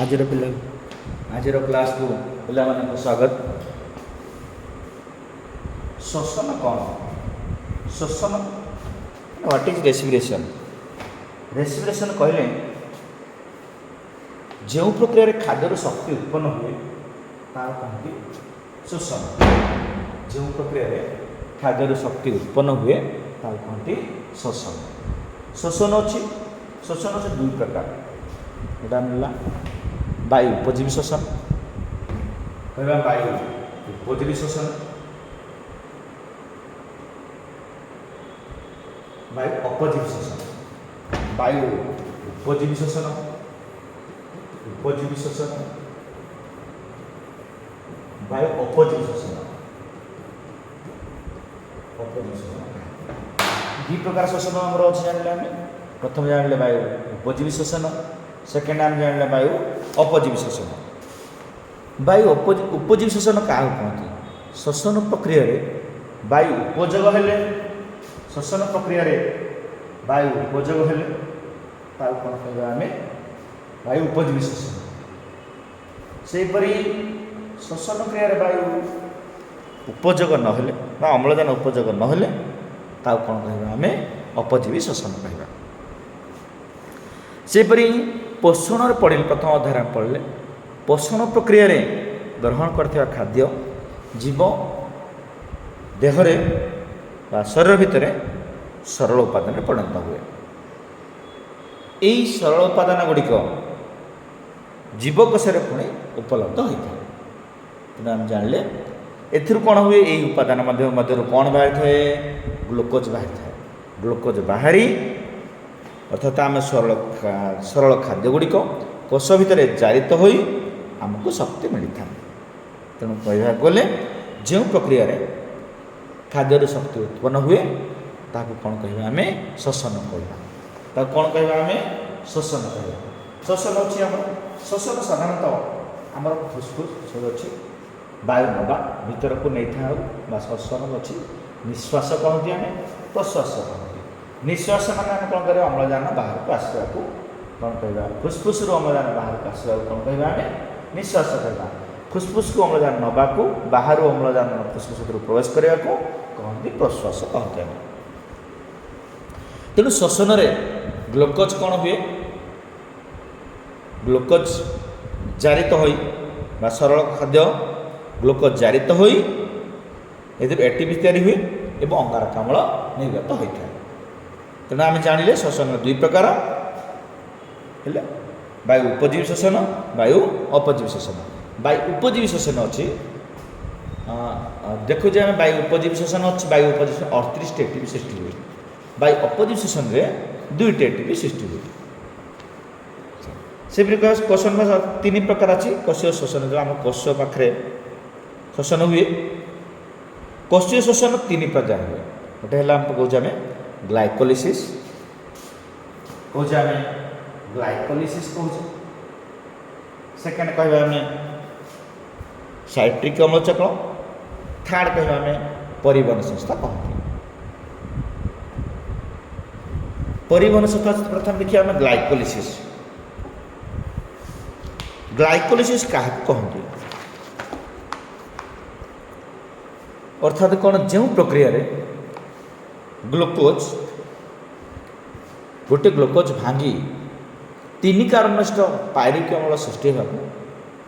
ଆଜିର ପିଲା ଆଜିର କ୍ଲାସକୁ ପିଲାମାନଙ୍କୁ ସ୍ୱାଗତ। ଶୋଷଣ କ'ଣ? ଶୋଷଣ ହ୍ୱାଟ୍ ଇଜ୍ ରେସିପିରେସନ୍? ରେସିପିରେସନ୍ କହିଲେ ଯେଉଁ ପ୍ରକ୍ରିୟାରେ ଖାଦ୍ୟରୁ ଶକ୍ତି ଉତ୍ପନ୍ନ ହୁଏ ତାହା କହନ୍ତି ଶୋଷଣ। ଯେଉଁ ପ୍ରକ୍ରିୟାରେ ଖାଦ୍ୟରୁ ଶକ୍ତି ଉତ୍ପନ୍ନ ହୁଏ ତାହା କହନ୍ତି ଶୋଷଣ। ଶୋଷଣ ଅଛି ଦୁଇ ପ୍ରକାର। ଏଇଟା ମିଳିଲା ବାୟୁ ଉପଜୀବୀ ଶୋଷଣ, କହିବା ବାୟୁ ଉପଜୀବୀ ଶୋଷଣ, ବାୟୁ ଅପଜୀବୀ ଶୋଷଣ। ବାୟୁ ଉପଜୀବୀ ଶୋଷଣ, ଉପଜୀବୀ ଶୋଷଣ, ବାୟୁ ଅପଜୀବୀ ଶୋଷଣ। ଅପଜୀବୀ ଶୋଷଣ ଦୁଇ ପ୍ରକାର ଶୋଷଣ ଆମର ଅଛି ଜାଣିଲେ। ଆମେ ପ୍ରଥମେ ଜାଣିଲେ ବାୟୁ ଉପଜୀବୀ ଶୋଷଣ, ସେକେଣ୍ଡ ଆମେ ଜାଣିଲେ ବାୟୁ ଅପଜୀବୀ ଶୋଷଣ। ବାୟୁ ଉପଜୀବୀ ଶୋଷଣ କାହାକୁ କହନ୍ତି? ଶୋଷଣ ପ୍ରକ୍ରିୟାରେ ବାୟୁ ଉପଯୋଗ ହେଲେ, ଶୋଷଣ ପ୍ରକ୍ରିୟାରେ ବାୟୁ ଉପଯୋଗ ହେଲେ ତାକୁ କ'ଣ କହିବା ଆମେ? ବାୟୁ ଉପଜୀବୀ ଶୋଷଣ। ସେହିପରି ଶୋଷଣ କ୍ରିୟାରେ ବାୟୁ ଉପଯୋଗ ନହେଲେ ବା ଅମ୍ଳଜାନ ଉପଯୋଗ ନହେଲେ ତାକୁ କ'ଣ କହିବା ଆମେ? ଅପଜୀବୀ ଶୋଷଣ କହିବା। ସେହିପରି ପୋଷଣରେ ପଡ଼ିଲେ, ପ୍ରଥମ ଅଧ୍ୟାୟରେ ପଡ଼ିଲେ ପୋଷଣ ପ୍ରକ୍ରିୟାରେ ଗ୍ରହଣ କରିଥିବା ଖାଦ୍ୟ ଜୀବ ଦେହରେ ବା ଶରୀର ଭିତରେ ସରଳ ଉପାଦାନରେ ପରିଣତ ହୁଏ। ଏହି ସରଳ ଉପାଦାନ ଗୁଡ଼ିକ ଜୀବକୋଷରେ ପୁଣି ଉପଲବ୍ଧ ହୋଇଥାଏ। ତେଣୁ ଆମେ ଜାଣିଲେ ଏଥିରୁ କ'ଣ ହୁଏ? ଏହି ଉପାଦାନ ମଧ୍ୟରୁ କ'ଣ ବାହାରିଥାଏ? ଗ୍ଲୁକୋଜ୍ ବାହାରିଥାଏ। ଗ୍ଲୁକୋଜ୍ ବାହାରି ଅର୍ଥାତ୍ ଆମେ ସରଳ ଖାଦ୍ୟ ଗୁଡ଼ିକ କୋଷ ଭିତରେ ଜାରିତ ହୋଇ ଆମକୁ ଶକ୍ତି ମିଳିଥାଏ। ତେଣୁ କହିବାକୁ ଗଲେ ଯେଉଁ ପ୍ରକ୍ରିୟାରେ ଖାଦ୍ୟରୁ ଶକ୍ତି ଉତ୍ପନ୍ନ ହୁଏ ତାହାକୁ କ'ଣ କହିବା ଆମେ? ଶୋଷଣ କହିବା। ତାକୁ କ'ଣ କହିବା ଆମେ? ଶୋଷଣ କହିବା। ଶୋଷଣ ଅଛି ଆମର, ଶୋଷଣ ସାଧାରଣତଃ ଆମର ଫୁସ୍ଫୁସ୍ ଅଛି, ବାୟୁ ନେବା ଭିତରକୁ ନେଇଥାଉ ବା ଶୋଷଣ ଅଛି। ନିଶ୍ୱାସ କହନ୍ତି ଆମେ, ପ୍ରଶ୍ୱାସ କହନ୍ତି। ନିଶ୍ୱାସ ମାନେ ଆମେ କ'ଣ କରିବା? ଅମ୍ଳଜାନ ବାହାରକୁ ଆସିବାକୁ କ'ଣ କହିବା? ଫୁସ୍ଫୁସ୍ରୁ ଅମ୍ଳଜାନ ବାହାରକୁ ଆସିବାକୁ କ'ଣ କହିବା ଆମେ? ନିଶ୍ୱାସ କହିବା। ଫୁସ୍ଫୁସ୍କୁ ଅମ୍ଳଜାନ ନେବାକୁ, ବାହାରୁ ଅମ୍ଳଜାନ ଫୁସ୍ଫୁସ୍ ଭିତରୁ ପ୍ରବେଶ କରିବାକୁ କହନ୍ତି ପ୍ରଶ୍ୱାସ କହନ୍ତି ଆମେ। ତେଣୁ ଶୋଷଣରେ ଗ୍ଲୁକୋଜ୍ କ'ଣ ହୁଏ? ଗ୍ଲୁକୋଜ୍ ଜାରିତ ହୋଇ ବା ସରଳ ଖାଦ୍ୟ ଗ୍ଲୁକୋଜ୍ ଜାରିତ ହୋଇ ଏଥିରୁ ଏଟିପି ତିଆରି ହୁଏ ଏବଂ ଅଙ୍ଗାରକାମ୍ଳ ନିର୍ଗତ ହୋଇଥାଏ। ତେଣୁ ଆମେ ଜାଣିଲେ ଶୋଷଣ ଦୁଇ ପ୍ରକାର ହେଲେ ବାୟୁ ଉପଜୀବୀ ଶୋଷଣ, ବାୟୁ ଅପଜୀବୀ ଶୋଷଣ। ବାୟୁ ଉପଜୀବୀ ଶୋଷଣ ଅଛି, ଦେଖୁଛେ ଆମେ ବାୟୁ ଉପଜୀବୀ ଶୋଷଣ ଅଛି। ବାୟୁ ଉପଜୀବୀ 38ଟି ଏଟିପି ସୃଷ୍ଟି ହୁଏ। ବାୟୁ ଅପଜୀବୀ ଶୋଷଣରେ 2ଟି ଏଟିପି ସୃଷ୍ଟି ହୁଏ। ସେପରି କୋଷଣ ତିନି ପ୍ରକାର ଅଛି। କୋଷୀୟ ଶୋଷଣ ଯେଉଁ ଆମ କୋଷ ପାଖରେ ଶୋଷଣ ହୁଏ, କୋଷୀୟ ଶୋଷଣ ତିନି ପ୍ରକାର ହୁଏ। ଗୋଟେ ହେଲା ଆମେ କହୁଛେ ଆମେ ଗ୍ଲାଇକୋଲିସିସ୍, କହୁଛେ ଆମେ ଗ୍ଲାଇକୋଲିସିସ୍ କହୁଛେ। ସେକେଣ୍ଡ କହିବା ଆମେ ସାଇଟ୍ରିକ୍ ଅମ୍ଳଚକ୍ର। ଥାର୍ଡ଼ କହିବା ଆମେ ପରିବହନ ସଂସ୍ଥା କହନ୍ତି। ପରିବହନ ସଂସ୍ଥା ପ୍ରଥମେ ଦେଖିବା ଆମେ ଗ୍ଲାଇକୋଲିସିସ୍। ଗ୍ଲାଇକୋଲିସିସ୍ କାହାକୁ କହନ୍ତି? ଅର୍ଥାତ୍ କ'ଣ? ଯେଉଁ ପ୍ରକ୍ରିୟାରେ ଗୋଟେ ଗ୍ଲୁକୋଜ୍ ଭାଙ୍ଗି 3 କାର୍ବନିଷ୍ଟ ପାଇରୁଭିକ ଅମ୍ଳ ସୃଷ୍ଟି ହେବାକୁ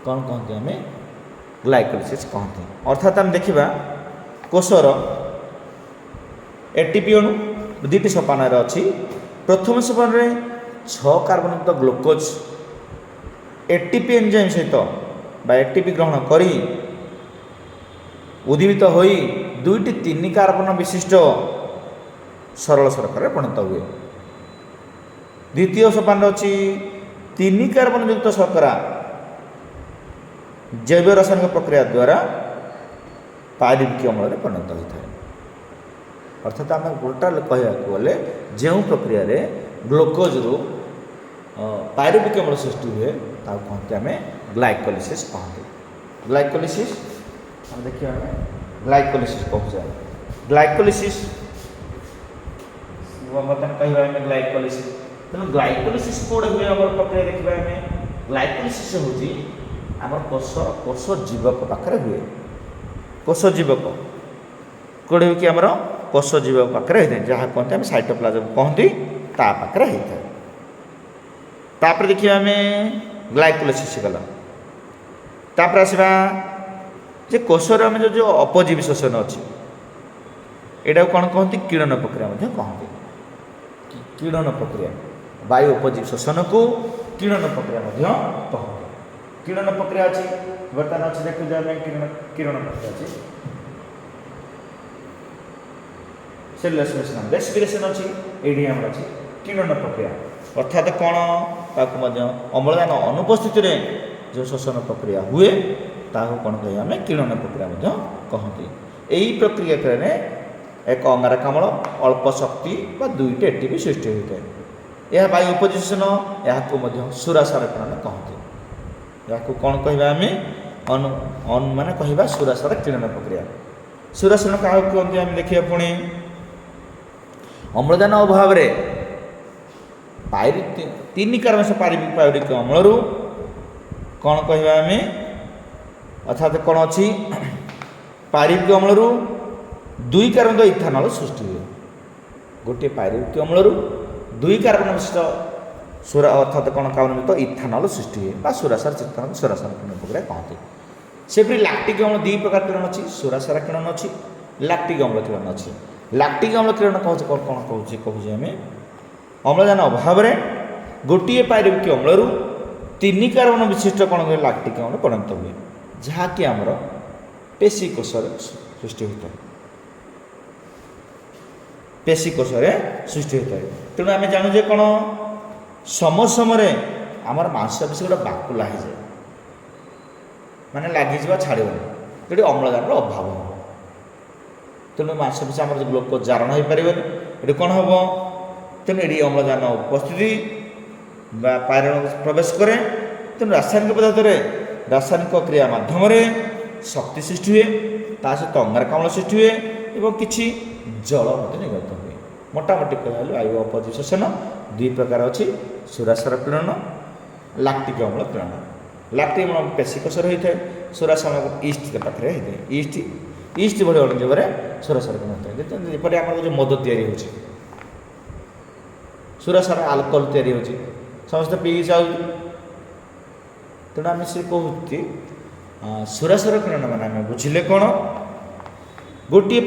କ'ଣ କହନ୍ତି ଆମେ? ଗ୍ଲାଇକୋଲିସିସ୍ କହନ୍ତି। ଅର୍ଥାତ୍ ଆମେ ଦେଖିବା କୋଷର ଏଟିପି ଅଣୁ 2ଟି ସୋପାନରେ ଅଛି। ପ୍ରଥମ ସୋପାନରେ 6 କାର୍ବନଯୁକ୍ତ ଗ୍ଲୁକୋଜ୍ ଏଟିପି ଏନଜାଇମ୍ ସହିତ ବା ଏଟିପି ଗ୍ରହଣ କରି ଉଦ୍ଦୀପିତ ହୋଇ 2ଟି 3 କାର୍ବନ ବିଶିଷ୍ଟ ସରଳ ଶର୍କରାରେ ପରିଣତ ହୁଏ। ଦ୍ୱିତୀୟ ସୋପାନରେ ଅଛି 3 କାର୍ବନ ଯୁକ୍ତ ଶର୍କରା ଜୈବ ରାସାୟନିକ ପ୍ରକ୍ରିୟା ଦ୍ୱାରା ପାଇରୁଭିକ ଅମ୍ଳରେ ପରିଣତ ହୋଇଥାଏ। ଅର୍ଥାତ୍ ଆମେ ଟୋଟାଲ କହିବାକୁ ଗଲେ ଯେଉଁ ପ୍ରକ୍ରିୟାରେ ଗ୍ଲୁକୋଜ୍ରୁ ପାଇରୁଭିକ ଅମ୍ଳ ସୃଷ୍ଟି ହୁଏ ତାକୁ କହନ୍ତି ଆମେ ଗ୍ଲାଇକୋଲିସିସ୍ କହନ୍ତି। ଗ୍ଲାଇକୋଲିସିସ୍ ଆମେ ଦେଖିବା, ଆମେ ଗ୍ଲାଇକୋଲିସିସ୍ କହୁଛେ। ଗ୍ଲାଇକୋଲିସିସ୍ ବର୍ତ୍ତମାନ କହିବା ଆମେ ଗ୍ଲାଇକୋଲିସିସ୍। ତେଣୁ ଗ୍ଲାଇକୋଲିସିସ୍ କୋଉଠି ହୁଏ ଆମର ପ୍ରକ୍ରିୟା ଦେଖିବା ଆମେ? ଗ୍ଲାଇକୋଲିସିସ୍ ହେଉଛି ଆମର କୋଷ ଜୀବକ ପାଖରେ ହୁଏ। କୋଷ ଜୀବକ କେଉଁଠି କି ଆମର କୋଷ ଜୀବକ ପାଖରେ ହେଇଥାଏ, ଯାହା କହନ୍ତି ଆମେ ସାଇଟୋପ୍ଲାଜମ କହନ୍ତି, ତା ପାଖରେ ହେଇଥାଏ। ତାପରେ ଦେଖିବା ଆମେ ଗ୍ଲାଇକୋଲିସିସ୍ ଗଲା। ତାପରେ ଆସିବା ଯେ କୋଷରେ ଆମେ ଯେଉଁ ଅପଜୀବୀ ଶୋଷଣ ଅଛି, ଏଇଟାକୁ କ'ଣ କହନ୍ତି? କିରଣ ପ୍ରକ୍ରିୟା ମଧ୍ୟ କହନ୍ତି। କିରଣ ପ୍ରକ୍ରିୟା, ବାୟୁ ଉପଜୀବୀ ଶୋଷଣକୁ କିରଣ ପ୍ରକ୍ରିୟା ମଧ୍ୟ କହନ୍ତି। କିରଣ ପ୍ରକ୍ରିୟା ଅଛି, ବର୍ତ୍ତମାନ ଅଛି ଦେଖୁଛୁ ଆମେ କିରଣ ପ୍ରକ୍ରିୟା ଅଛି। ସେଲୁଲାର ରେସ୍ପିରେସନ୍ ଅଛି, ଏଇଠି ଆମର ଅଛି କିରଣ ପ୍ରକ୍ରିୟା। ଅର୍ଥାତ୍ କ'ଣ? ତାକୁ ମଧ୍ୟ ଅମ୍ଳଜାନ ଅନୁପସ୍ଥିତିରେ ଯେଉଁ ଶୋଷଣ ପ୍ରକ୍ରିୟା ହୁଏ ତାହାକୁ କ'ଣ କହିବା? ଆମେ କିରଣ ପ୍ରକ୍ରିୟା ମଧ୍ୟ କହନ୍ତି। ଏହି ପ୍ରକ୍ରିୟାରେ ଏକ ଅଙ୍ଗାରକାମ୍ଳ ଅଳ୍ପ ଶକ୍ତି ବା 2ଟି ATP ସୃଷ୍ଟି ହୋଇଥାଏ। ଏହା ବାୟୁ ଉପଜୀବନ, ଏହାକୁ ମଧ୍ୟ ସୁରାସାର କିରଣ କହନ୍ତି। ଏହାକୁ କ'ଣ କହିବା? ଆମେ ମାନେ କହିବା ସୁରାସାର କିରଣ ପ୍ରକ୍ରିୟା। ସୁରାସାର କାହାକୁ କୁହନ୍ତି? ଆମେ ଦେଖିବା ପୁଣି ଅମ୍ଳଜାନ ଅଭାବରେ 3 କାର୍ବନ ପାଇରୁବିକ ଅମ୍ଳରୁ କ'ଣ କହିବା ଆମେ? ଅର୍ଥାତ୍ କ'ଣ ଅଛି? ପାଇରୁବିକ ଅମ୍ଳରୁ 2 କାର୍ବନ ଇଥାନଲ ସୃଷ୍ଟି ହୁଏ। ଗୋଟିଏ ପାଇରୁବିକ ଅମ୍ଳରୁ 2 କାର୍ବନ ବିଶିଷ୍ଟ ଅର୍ଥାତ୍ କ'ଣ କାର୍ବନିତ ଇଥାନଲ ସୃଷ୍ଟି ହୁଏ ବା ସୁରାସାର କିରଣ ପ୍ରକ୍ରିୟା କହନ୍ତି। ସେପରି ଲାକ୍ଟିକ୍ ଅମ୍ଳ 2 ପ୍ରକାର କିରଣ ଅଛି, ସୁରାସାର କିରଣ ଅଛି, ଲାକ୍ଟିକ୍ ଅମ୍ଳ କିରଣ ଅଛି। ଲାକ୍ଟିକ୍ ଅମ୍ଳ କିରଣ କହୁଛି କ'ଣ କହୁଛି ଆମେ? ଅମ୍ଳଜାନ ଅଭାବରେ ଗୋଟିଏ ପାଇରୁବିକ ଅମ୍ଳରୁ 3 କାର୍ବନ ବିଶିଷ୍ଟ କ'ଣ ହୁଏ? ଲାକ୍ଟିକ୍ ଅମ୍ଳ ପରିଣତ ହୁଏ, ଯାହାକି ଆମର ପେଶୀ କୋଷରେ ସୃଷ୍ଟି ହୋଇଥାଏ। ପେଶୀ କୋଷରେ ସୃଷ୍ଟି ହୋଇଥାଏ। ତେଣୁ ଆମେ ଜାଣୁ ଯେ କ'ଣ ସମୟରେ ଆମର ମାଂସପେଶୀ ଗୋଟେ ବାକୁଲା ହେଇଯାଏ, ମାନେ ଲାଗିଯିବା ଛାଡ଼ିବନି, ଯଦି ଅମ୍ଳଜାନର ଅଭାବ ହେବ। ତେଣୁ ମାଂସପେଶୀ ଆମର ଗ୍ଲୁକୋଜ ଜାରଣ ହୋଇପାରିବନି। ଏଠି କ'ଣ ହେବ? ତେଣୁ ଏଠି ଅମ୍ଳଜାନ ଉପସ୍ଥିତି ବା ପାଇରଣ ପ୍ରବେଶ କରେ। ତେଣୁ ରାସାୟନିକ ପଦାର୍ଥରେ ରାସାୟନିକ କ୍ରିୟା ମାଧ୍ୟମରେ ଶକ୍ତି ସୃଷ୍ଟି ହୁଏ, ତା ସହିତ ଅଙ୍ଗାରକାମ୍ଳ ସୃଷ୍ଟି ହୁଏ ଏବଂ କିଛି ଜଳ ମଧ୍ୟ ନିର୍ଗତ ହୁଏ। ମୋଟାମୋଟି କହିଲେ ବାୟୁ ଉପଜୀବୀ ଶୋଷଣ 2 ପ୍ରକାର ଅଛି, ସୁରାସାର କିରଣ, ଲାକ୍ଟିକ୍ ଅମ୍ଳ କିରଣ। ଲାକ୍ଟିକ୍ ଅମ୍ଳ ପେଶୀ କୋଷରେ ହୋଇଥାଏ, ସୁରାସାର ଇଷ୍ଟ ପାଖରେ ହୋଇଥାଏ। ଇଷ୍ଟ ଭଳି ଅଣୁଜୀବରେ ସୁରାସାର କିରଣ ହୋଇଥାଏ। ଯେପରି ଆମର ଯେଉଁ ମଦ ତିଆରି ହେଉଛି, ସୁରାସାର ଆଲକୋହଲ ତିଆରି ହେଉଛି, ସମସ୍ତେ ପିଇ ଯାଉଛି। ତେଣୁ ଆମେ ସେ କହୁଛି ସୁରାସାର କିରଣ ମାନେ ଆମେ ବୁଝିଲେ କ'ଣ? ଗୋଟିଏ